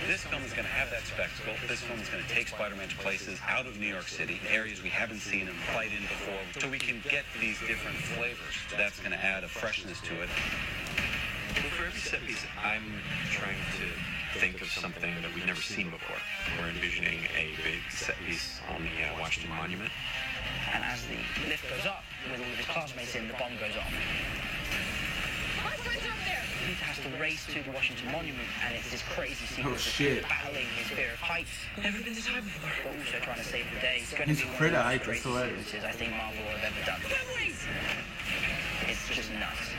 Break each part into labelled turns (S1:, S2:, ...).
S1: This film is going to have that spectacle. This film is going to take Spider-Man to places out of New York City, areas we haven't seen him fight in before, so we can get these different flavors. That's going to add a freshness to it.
S2: Well, for every set piece, I'm trying to think of something that we've never seen before. We're envisioning a big set piece on the Washington Monument.
S3: And as the lift goes up, with all of his classmates in, the bomb goes off.
S4: My friends are up there!
S3: Peter has to race to the Washington Monument, and it's this crazy sequence of
S5: shit.
S3: battling his fear of heights.
S4: Never been this high before.
S3: But also trying to save the day. It's going to
S5: He's
S3: be
S5: afraid
S3: one
S5: of
S3: of the
S5: heights, that's
S3: greatest
S5: hilarious.
S3: sequences I think Marvel have ever done. It's just nuts.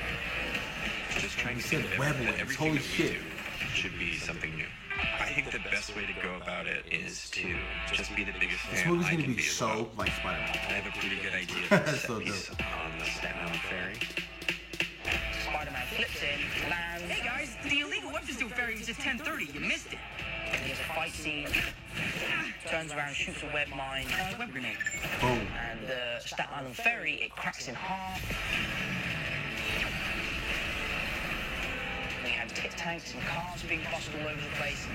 S2: Just trying to
S5: said
S2: think of
S5: web
S2: that
S5: wings.
S2: everything
S5: Holy
S2: that we
S5: shit.
S2: do should be something new. I think the best way to go about it is to just be the biggest
S5: This
S2: fan
S5: movie's
S2: I
S5: gonna
S2: can
S5: be
S2: be as
S5: so
S2: well.
S5: like Spider-Man.
S2: I have a pretty good idea for the
S5: That's
S2: set
S5: so
S2: piece
S5: dope.
S2: on the Staten Island Ferry.
S3: Spider-Man flips in, lands.
S4: Hey guys, the illegal weapons deal ferry was at 10:30. You missed it.
S3: There's a fight scene. Turns around, shoots a web mine.
S4: Web grenade.
S5: Boom.
S3: And the Staten Island Ferry, it cracks in half. We had tanks and cars being bussed all over the place.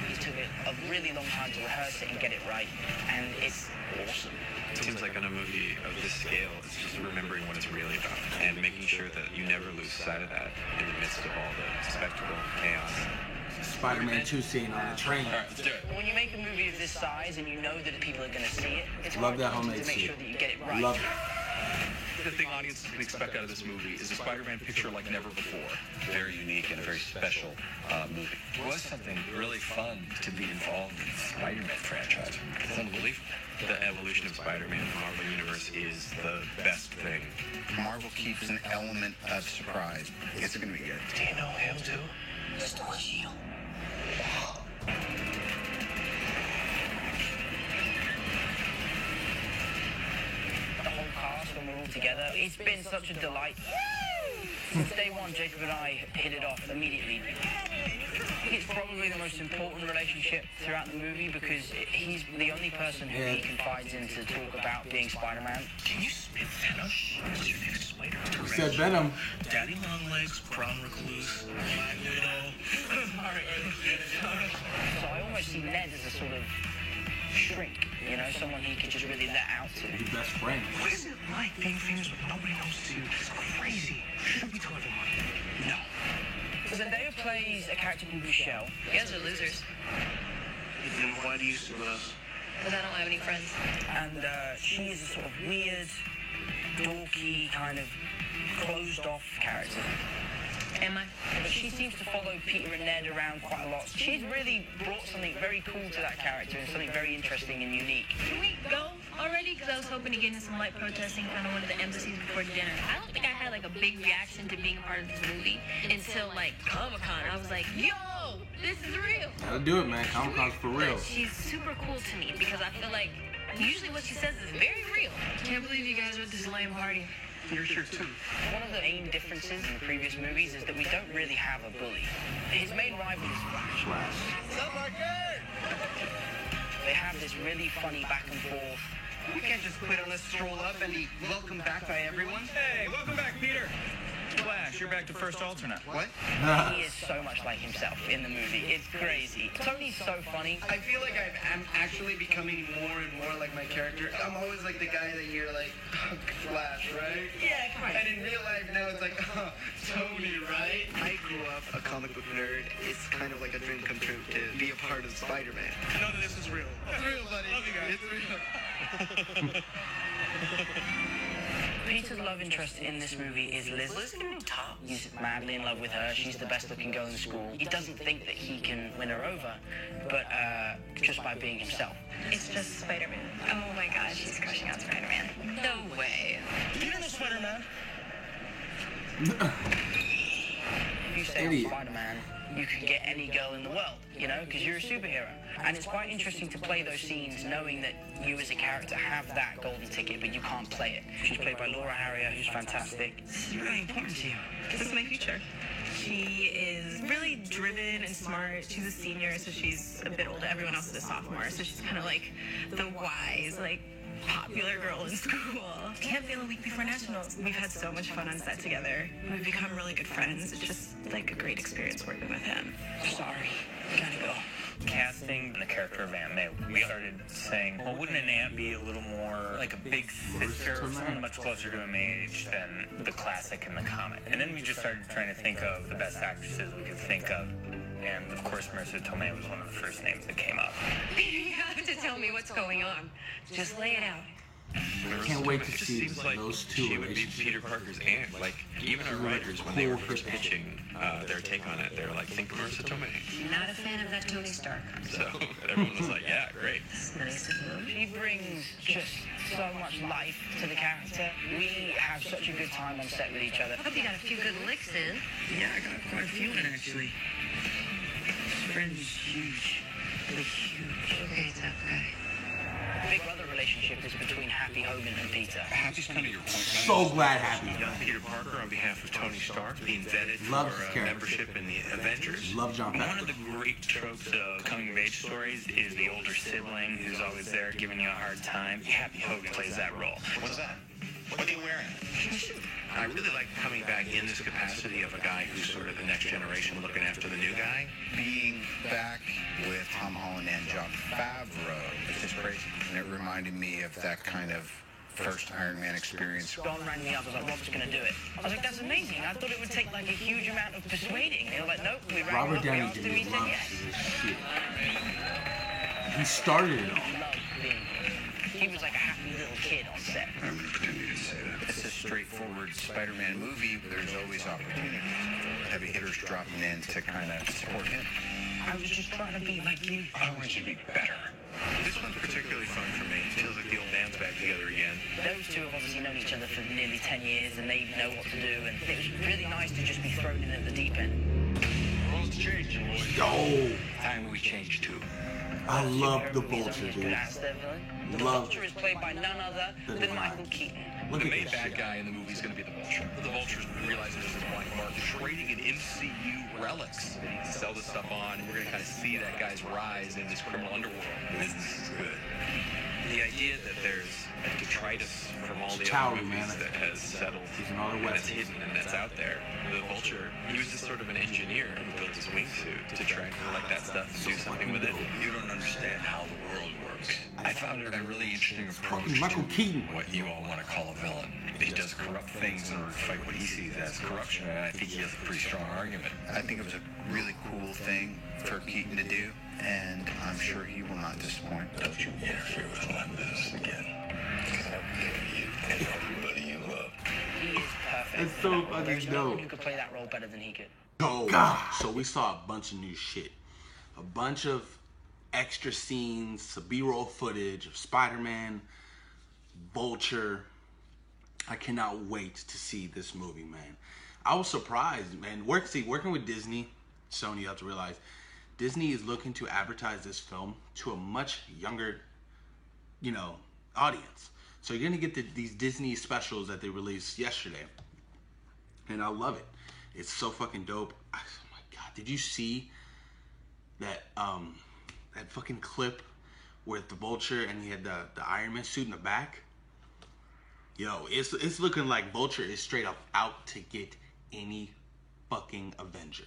S3: It took a really long time to rehearse it and get it right, and it's awesome.
S2: It seems like on a movie of this scale, it's just remembering what it's really about and making sure that you never lose sight of that in the midst of all the spectacle and chaos.
S5: Spider-Man 2 scene on the train.
S1: All right, let's do it.
S3: When you make a movie of this size and you know that people are going to see it, it's
S5: Love
S3: hard
S5: that
S3: to
S5: homemade
S3: make
S5: scene.
S3: sure that you get it right.
S5: Love it.
S6: The thing audiences can expect out of this movie is a Spider-Man picture like never before.
S1: Very unique and a very special movie.
S7: It was something really fun to be involved in the Spider-Man franchise. It's unbelievable.
S2: The evolution of Spider-Man in the Marvel Universe is the best thing.
S8: Marvel keeps an element of surprise. It's gonna be good.
S7: Do you know him too?
S3: Mr. Shield. The whole cast, when we're all together, it's been such a delight. Since day one, Jacob and I hit it off immediately. I think it's probably the most important relationship throughout the movie because he's the only person who he confides in to talk about being Spider-Man.
S7: Can you spit Venom? What's your next spider?
S5: He said Venom.
S7: Daddy Longlegs, Prom Recluse, Black Widow.
S3: So I almost see Ned as a sort of shrink, you know, someone he could just really let out to.
S5: His best friend.
S7: What is it like being famous when nobody knows you? It's crazy. Should we tell everyone? No.
S3: Zendaya plays a character called Michelle.
S4: You guys are losers.
S7: Then why do you sue us?
S4: Because I don't have any friends.
S3: And she is a sort of weird, dorky, kind of closed-off character.
S4: Am I?
S3: But she seems to follow Peter and Ned around quite a lot. She's really brought something very cool to that character and something very interesting and unique.
S4: Can we go already? Because I was hoping to get in some light protesting kind of one of the embassies before dinner. I don't think I had like a big reaction to being a part of this movie until like Comic-Con. I was like, yo, this is real.
S5: Gotta do it, man. Comic-Con's for real.
S4: But she's super cool to me because I feel like usually what she says is very real. Can't believe you guys are at this lame party.
S7: You're here too.
S3: One of the main differences in previous movies is that we don't really have a bully. His main rival is Flash. They have this really funny back and forth.
S9: We can't just quit unless stroll up and be welcomed back by everyone.
S6: Hey, welcome back, Peter. Flash, you're back to first alternate.
S9: What?
S3: He is so much like himself in the movie. It's crazy. Tony's so funny.
S9: I feel like I'm actually becoming more and more like my character. I'm always like the guy that you're like, oh, Flash, right?
S3: Yeah, come on.
S9: And in real life now it's like, oh, Tony, right? I grew up a comic book nerd. It's kind of like a dream come true to be a part of Spider-Man.
S7: Know that this is real.
S9: It's real, buddy.
S7: Love you guys.
S9: It's real.
S3: Peter's love interest in this movie is Liz. He's madly in love with her. She's the best looking girl in school. He doesn't think that he can win her over, but just by being himself.
S4: It's just Spider-Man. Oh my gosh, she's crushing on Spider-Man. No way.
S7: You know Spider-Man?
S3: If you say
S5: Idiot.
S3: Spider-Man, you could get any girl in the world, you know, because you're a superhero. And it's quite interesting to play those scenes knowing that you as a character have that golden ticket, but you can't play it. She's played by Laura Harrier, who's fantastic.
S4: This is really important to you. This is my future. She is really driven and smart. She's a senior, so she's a bit older. Everyone else is a sophomore, so she's kind of like the wise, like, popular girl in school. Can't feel a week before nationals. We've had so much fun on set together. We've become really good friends. It's just like a great experience working with him.
S3: Sorry, gotta go.
S10: character of Aunt May. We started saying, well, wouldn't an aunt be a little more like a big sister, someone much closer to an age than the classic in the comic? And then we just started trying to think of the best actresses we could think of. And of course, Marissa Tomei was one of the first names that came up.
S11: You have to tell me what's going on. Just lay it out.
S5: I can't wait to see
S2: like
S5: those two
S2: she would be Peter Parker's aunt. Like, even our writers, when they were first pitching their take on it, they were like, think Marissa Tomei.
S11: Not a fan of that Tony Stark.
S2: So everyone was like, yeah, great.
S11: Nice of you.
S3: She brings just so much life to the character. We have such a good time on set with each other.
S11: I hope you got a few good licks in.
S3: Yeah, I got quite a few in actually. Friend's huge. Really huge.
S11: Okay, tough guy.
S3: The big brother relationship is between Happy Hogan and Peter.
S8: Happy's kind of your point.
S5: So glad Happy.
S2: Young Peter Parker, on behalf of Tony Stark, being vetted
S5: Love his
S2: for
S5: character.
S2: membership in the Avengers.
S5: Love John
S10: One
S5: Favreau.
S10: of the great tropes of coming-of-age stories is the older sibling who's always there giving you a hard time. Happy Hogan plays that role.
S8: What's that? What are you wearing?
S2: I really like coming back in this capacity of a guy who's sort of the next generation looking after the new guy.
S8: Being back with Tom Holland and Jon Favreau, it's just crazy. And it reminded me of that kind of first Iron Man experience.
S3: Don rang me up, was like, Robert's gonna do it. I was like, that's amazing. I thought it would take like a huge amount of persuading. They were like, nope, we rang
S5: Robert
S3: him
S5: Downey
S3: up, we asked him, he
S5: Jr.
S3: said
S5: loves
S3: yes.
S5: this shit. He started it all.
S3: He loved being, he was like a happy little kid on set.
S8: I'm going to pretend you didn't say that. It's a straightforward Spider-Man movie. There's always opportunities for heavy hitters dropping in to kind of support him.
S3: I was just trying to be like you.
S8: I want you to be better.
S2: This one's particularly fun for me. It feels like the old band's back together again.
S3: Those two have obviously known each other for nearly 10 years and they know what to do, and it was really nice to just be thrown in at the deep end.
S8: World's changing, boys.
S5: Yo,
S8: Time we change too.
S5: I love the
S3: He's
S5: Vulture,
S3: only as
S5: dude.
S3: good as their villain. The
S5: Love
S3: Vulture is played by none other than Michael Keaton.
S5: Look
S6: The
S5: at
S6: main
S5: this
S6: bad
S5: shit.
S6: guy in the movie is going to be the Vulture. The Vulture's realizing this is blank mark, trading in MCU relics. They need to sell this stuff on, and we're going to kind of see that guy's rise in this criminal underworld.
S2: Business is good. The idea that there's a detritus from all the
S5: Chowder,
S2: other movies
S5: man.
S2: that has settled
S5: He's in all the
S2: and that's
S5: weapons.
S2: hidden and that's out there. The Vulture, he was just sort of an engineer who built his wingsuit to try and collect that stuff and do something with it.
S8: You don't understand how the world works. I found it a really interesting approach
S5: Fucking Michael Keaton.
S8: to what you all want to call a villain. He does corrupt things in order to fight what he sees as corruption, and I think he has a pretty strong argument. I think it was a really cool thing for Keaton to do, and I'm sure he will not disappoint. Don't you interfere with my business again. You and everybody you love.
S3: He is perfect.
S5: It's so fucking
S3: There's no one
S5: dope.
S3: who could play that role better than he could.
S5: Go. So we saw a bunch of new shit. A bunch of extra scenes, some B-roll footage of Spider-Man, Vulture. I cannot wait to see this movie, man. I was surprised, man. Working with Disney, Sony, you have to realize, Disney is looking to advertise this film to a much younger, audience. So you're gonna get these Disney specials that they released yesterday, and I love it. It's so fucking dope. Oh my god, did you see that that fucking clip with the Vulture and he had the Iron Man suit in the back? Yo, it's looking like Vulture is straight up out to get any fucking Avenger.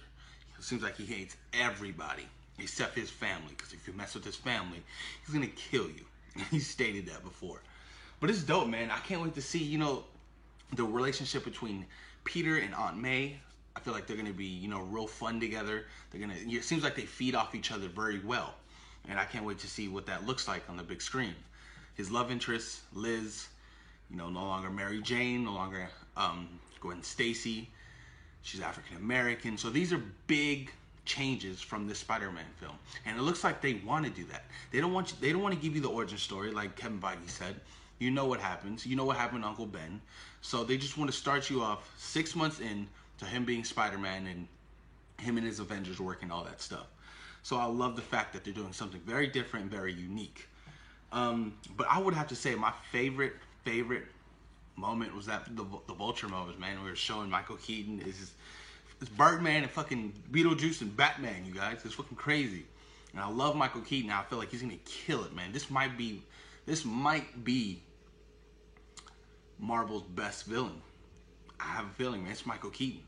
S5: It seems like he hates everybody except his family, because if you mess with his family, he's gonna kill you. He stated that before. But it's dope, man. I can't wait to see, the relationship between Peter and Aunt May. I feel like they're gonna be, real fun together. It seems like they feed off each other very well. And I can't wait to see what that looks like on the big screen. His love interest, Liz, no longer Mary Jane, no longer Gwen Stacy. She's African American. So these are big changes from this Spider-Man film, and it looks like they want to do that. They don't want to give you the origin story like Kevin Feige said. You know what happens. You know what happened to Uncle Ben. So they just want to start you off 6 months in to him being Spider-Man and him and his Avengers working, all that stuff. So I love the fact that they're doing something very different and very unique. But I would have to say my favorite moment was that the Vulture moment, man. We were showing Michael Keaton it's Birdman and fucking Beetlejuice and Batman, you guys. It's fucking crazy. And I love Michael Keaton. I feel like he's gonna kill it, man. This might be Marvel's best villain. I have a feeling, man. It's Michael Keaton,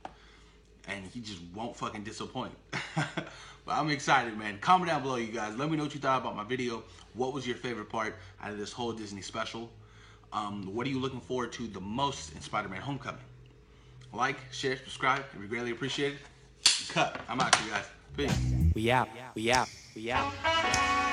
S5: and he just won't fucking disappoint. But But I'm excited, man. Comment down below, you guys. Let me know what you thought about my video. What was your favorite part out of this whole Disney special? What are you looking forward to the most in Spider-Man Homecoming? Like, share, subscribe. It'd be greatly appreciated. Cut. I'm out, you guys. Peace.
S12: We out. We out. We out.